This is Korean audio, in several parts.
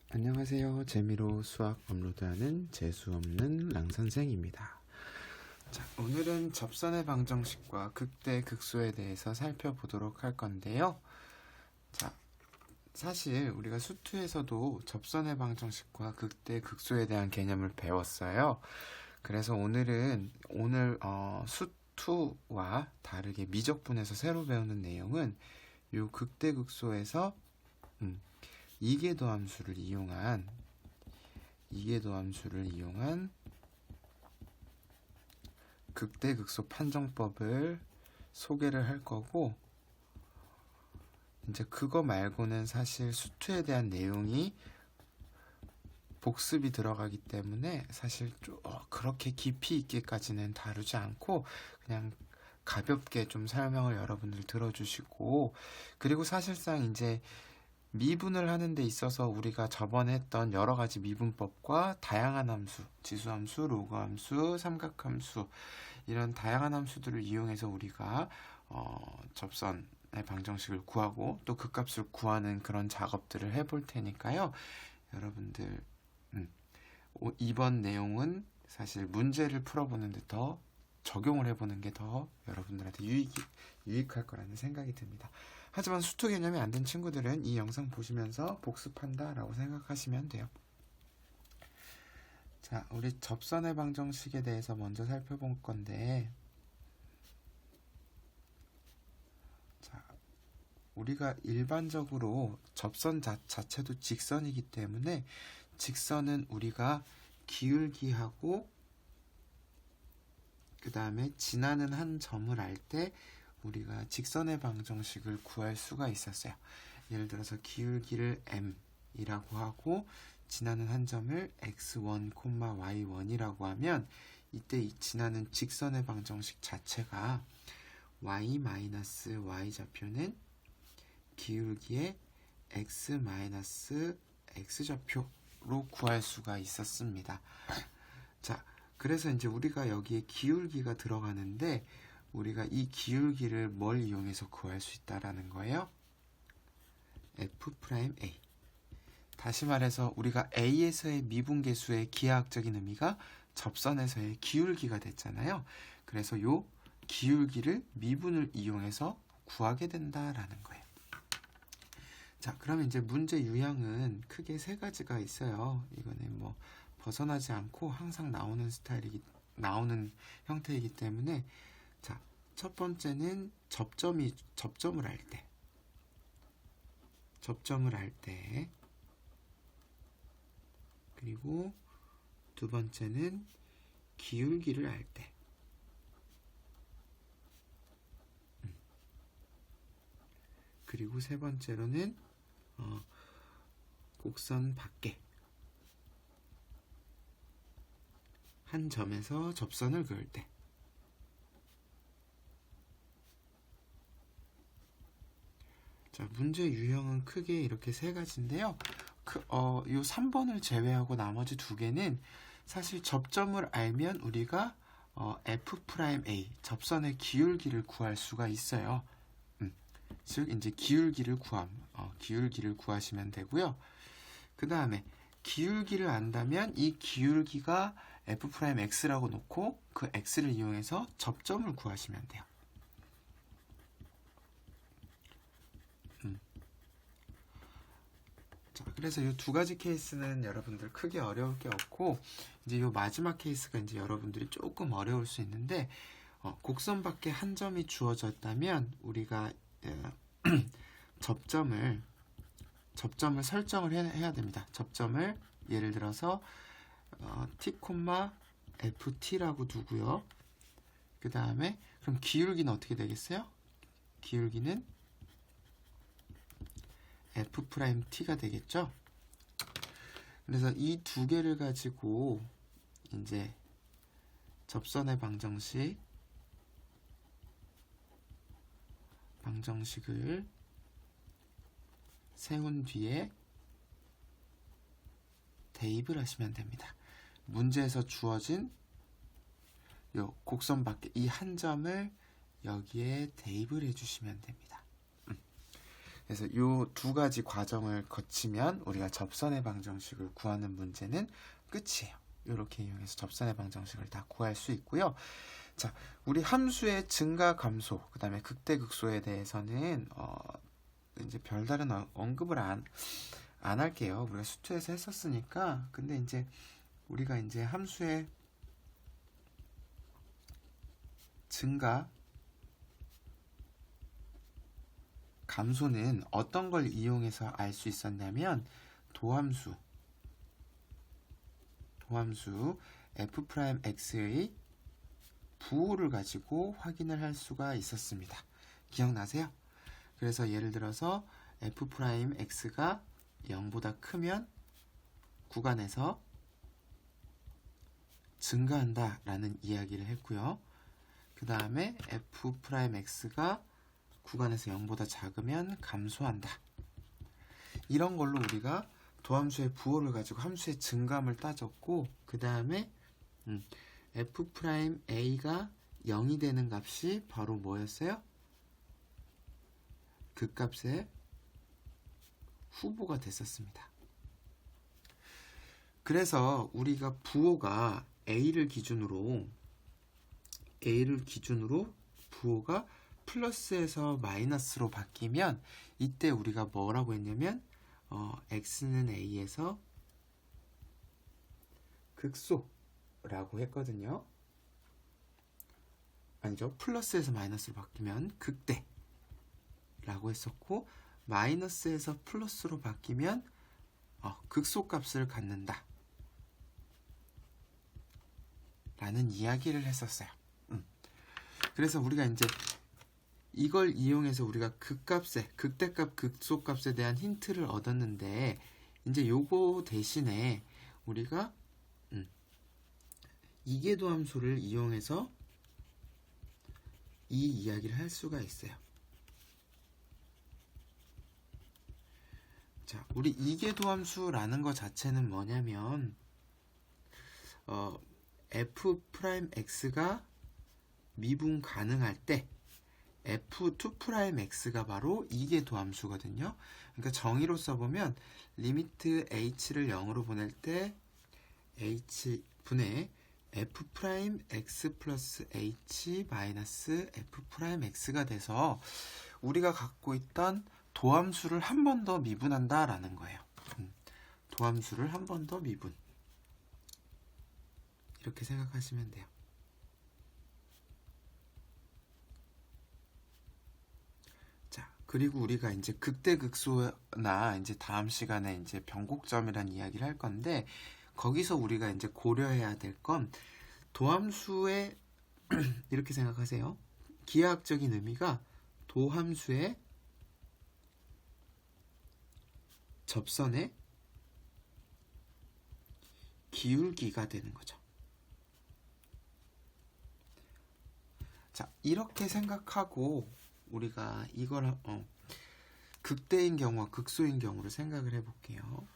안녕하세요. 재미로 수학 업로드하는 재수없는 랑선생입니다. 자, 오늘은 접선의 방정식과 극대 극소에 대해서 살펴보도록 할 건데요. 자, 사실 우리가 수투에서도 접선의 방정식과 극대 극소에 대한 개념을 배웠어요. 그래서 오늘 수투와 다르게 미적분에서 새로 배우는 내용은 요 극대 극소에서 이계도 함수를 이용한 극대극소 판정법을 소개를 할 거고, 이제 그거 말고는 사실 수투에 대한 내용이 복습이 들어가기 때문에 사실 그렇게 깊이 있게까지는 다루지 않고 그냥 가볍게 좀 설명을 여러분들 들어주시고, 그리고 사실상 이제 미분을 하는 데 있어서 우리가 저번에 했던 여러 가지 미분법과 다양한 함수, 지수함수, 로그함수, 삼각함수, 이런 다양한 함수들을 이용해서 우리가 접선의 방정식을 구하고 또 그 값을 구하는 그런 작업들을 해볼 테니까요. 여러분들 이번 내용은 사실 문제를 풀어보는 데 더 적용을 해보는 게 더 여러분들한테 유익할 거라는 생각이 듭니다. 하지만 수투 개념이 안 된 친구들은 이 영상 보시면서 복습한다 라고 생각하시면 돼요. 자, 우리 접선의 방정식에 대해서 먼저 살펴볼 건데, 자, 우리가 일반적으로 접선 자체도 직선이기 때문에 직선은 우리가 기울기하고 그 다음에 지나는 한 점을 알 때 우리가 직선의 방정식을 구할 수가 있었어요. 예를 들어서 기울기를 m이라고 하고 지나는 한 점을 x1, y1이라고 하면 이때 이 지나는 직선의 방정식 자체가 y 좌표는 기울기의 x 좌표로 구할 수가 있었습니다. 자, 그래서 이제 우리가 여기에 기울기가 들어가는데 우리가 이 기울기를 뭘 이용해서 구할 수 있다라는 거예요? F'A. 다시 말해서 우리가 A에서의 미분계수의 기하학적인 의미가 접선에서의 기울기가 됐잖아요. 그래서 요 기울기를 미분을 이용해서 구하게 된다라는 거예요. 자, 그러면 이제 문제 유형은 크게 세 가지가 있어요. 이거는 뭐 벗어나지 않고 항상 나오는 형태이기 때문에, 자, 첫 번째는 접점을 할 때, 그리고 두 번째는 기울기를 알 때, 그리고 세 번째로는 곡선 밖에 한 점에서 접선을 그을 때. 자, 문제 유형은 크게 이렇게 세 가지인데요. 요 3번을 제외하고 나머지 두 개는 사실 접점을 알면 우리가 F'A, 접선의 기울기를 구할 수가 있어요. 즉, 이제 기울기를 구하시면 되고요. 그 다음에 기울기를 안다면 이 기울기가 F'X라고 놓고 그 X를 이용해서 접점을 구하시면 돼요. 자, 그래서 이 두 가지 케이스는 여러분들 크게 어려울 게 없고, 이제 이 마지막 케이스가 이제 여러분들이 조금 어려울 수 있는데, 곡선 밖에 한 점이 주어졌다면 우리가 접점을 설정을 해야 됩니다. 접점을 예를 들어서 t, ft라고 두고요. 그 다음에 그럼 기울기는 어떻게 되겠어요? 기울기는 F'T가 되겠죠? 그래서 이 두 개를 가지고 이제 접선의 방정식을 세운 뒤에 대입을 하시면 됩니다. 문제에서 주어진 요 곡선 밖에 이 한 점을 여기에 대입을 해주시면 됩니다. 그래서 요 두 가지 과정을 거치면 우리가 접선의 방정식을 구하는 문제는 끝이에요. 이렇게 이용해서 접선의 방정식을 다 구할 수 있고요. 자, 우리 함수의 증가 감소, 그 다음에 극대 극소에 대해서는 이제 별다른 언급을 안 할게요. 우리가 수투에서 했었으니까. 근데 이제 우리가 이제 함수의 증가 감소는 어떤 걸 이용해서 알 수 있었냐면 도함수 f'x의 부호를 가지고 확인을 할 수가 있었습니다. 기억나세요? 그래서 예를 들어서 f'x가 0보다 크면 구간에서 증가한다 라는 이야기를 했고요. 그 다음에 f'x가 구간에서 0보다 작으면 감소한다. 이런 걸로 우리가 도함수의 부호를 가지고 함수의 증감을 따졌고, 그 다음에 f'a가 0이 되는 값이 바로 뭐였어요? 그 값의 후보가 됐었습니다. 그래서 우리가 부호가 a를 기준으로 부호가 플러스에서 마이너스로 바뀌면 이때 우리가 뭐라고 했냐면 x는 a에서 극소라고 했거든요. 아니죠. 플러스에서 마이너스로 바뀌면 극대라고 했었고, 마이너스에서 플러스로 바뀌면 극소값을 갖는다 라는 이야기를 했었어요. 그래서 우리가 이제 이걸 이용해서 우리가 극대값, 극소값에 대한 힌트를 얻었는데, 이제 요거 대신에 우리가 이계도 함수를 이용해서 이 이야기를 할 수가 있어요. 자, 우리 이계도 함수라는 것 자체는 뭐냐면 f'x가 미분 가능할 때 f2'x가 바로 이계도 함수거든요. 그러니까 정의로 써보면 리미트 h를 0으로 보낼 때 h분의 f'x 플러스 h 마이너스 f'x가 돼서 우리가 갖고 있던 도함수를 한 번 더 미분한다 라는 거예요. 도함수를 한 번 더 미분, 이렇게 생각하시면 돼요. 자, 그리고 우리가 이제 극대극소나 이제 다음 시간에 이제 변곡점이라는 이야기를 할 건데, 거기서 우리가 이제 고려해야 될 건 도함수의 이렇게 생각하세요. 기하학적인 의미가 도함수의 접선의 기울기가 되는 거죠. 자, 이렇게 생각하고 우리가 이걸 극대인 경우와 극소인 경우를 생각을 해볼게요.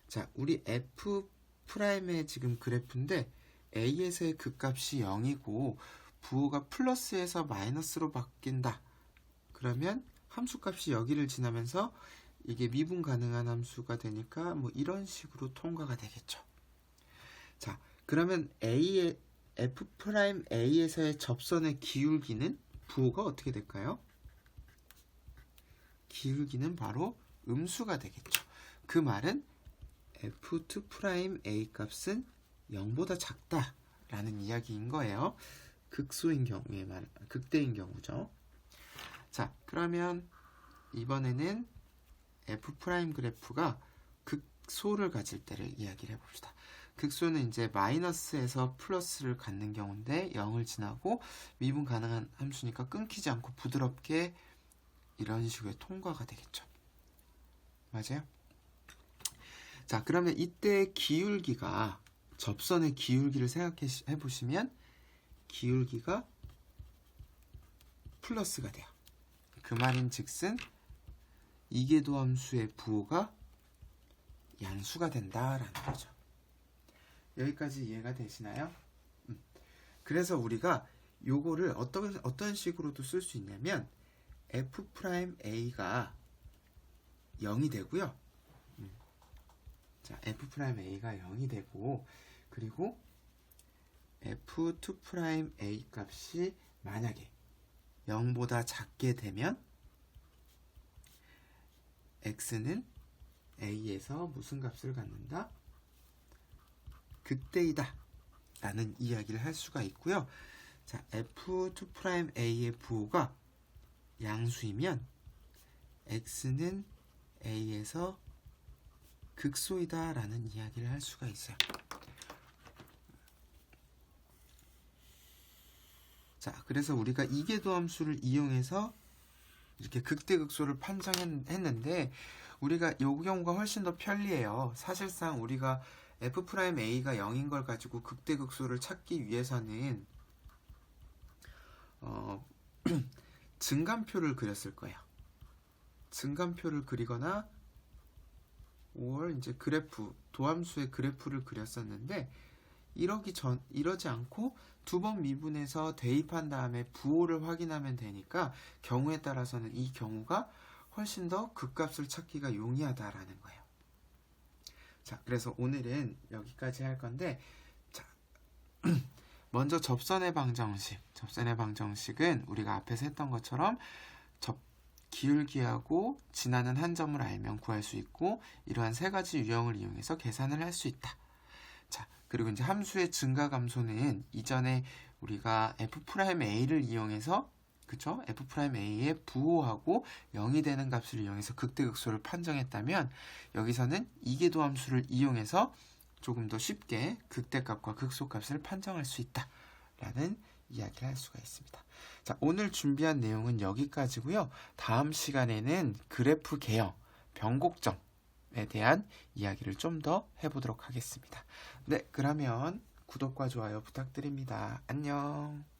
자, 우리 f'의 지금 그래프인데 a에서의 극값이 0이고 부호가 플러스에서 마이너스로 바뀐다. 그러면 함수값이 여기를 지나면서 이게 미분 가능한 함수가 되니까 뭐 이런 식으로 통과가 되겠죠. 자, 그러면 f'a에서의 접선의 기울기는 부호가 어떻게 될까요? 기울기는 바로 음수가 되겠죠. 그 말은 f2'a 값은 0보다 작다라는 이야기인 거예요. 극소인 경우에 극대인 경우죠. 자, 그러면 이번에는 f' 그래프가 극소를 가질 때를 이야기를 해봅시다. 극소는 이제 마이너스에서 플러스를 갖는 경우인데 0을 지나고 미분 가능한 함수니까 끊기지 않고 부드럽게 이런 식으로 통과가 되겠죠. 맞아요? 자, 그러면 이때 기울기가, 접선의 기울기를 생각해 보시면 기울기가 플러스가 돼요. 그 말인 즉슨 이계도 함수의 부호가 양수가 된다라는 거죠. 여기까지 이해가 되시나요? 그래서 우리가 요거를 어떤 식으로도 쓸 수 있냐면 F'A가 0이 되고요. 자, F'A가 0이 되고, 그리고 F2'A 값이 만약에 0보다 작게 되면 X는 A에서 무슨 값을 갖는다? 극대이다 라는 이야기를 할 수가 있고요. 자, F2'A의 부호가 양수이면 X는 A에서 극소이다 라는 이야기를 할 수가 있어요. 자, 그래서 우리가 이계도함수를 이용해서 이렇게 극대극소를 판정했는데, 우리가 이 경우가 훨씬 더 편리해요. 사실상 우리가 F'A가 0인 걸 가지고 극대극소를 찾기 위해서는 증감표를 그렸을 거예요. 증감표를 그리거나 이제 그래프, 도함수의 그래프를 그렸었는데, 이러지 않고 두 번 미분해서 대입한 다음에 부호를 확인하면 되니까 경우에 따라서는 이 경우가 훨씬 더 극값을 찾기가 용이하다라는 거예요. 자, 그래서 오늘은 여기까지 할 건데, 자, 먼저 접선의 방정식. 접선의 방정식은 우리가 앞에서 했던 것처럼 기울기하고 지나는 한 점을 알면 구할 수 있고, 이러한 세 가지 유형을 이용해서 계산을 할 수 있다. 자, 그리고 이제 함수의 증가 감소는 이전에 우리가 F'A를 이용해서, 그쵸? F'A의 부호하고 0이 되는 값을 이용해서 극대극소를 판정했다면, 여기서는 이계도 함수를 이용해서 조금 더 쉽게 극대값과 극소값을 판정할 수 있다 라는 이야기를 할 수가 있습니다. 자, 오늘 준비한 내용은 여기까지고요. 다음 시간에는 그래프 개형, 변곡점에 대한 이야기를 좀 더 해보도록 하겠습니다. 네, 그러면 구독과 좋아요 부탁드립니다. 안녕.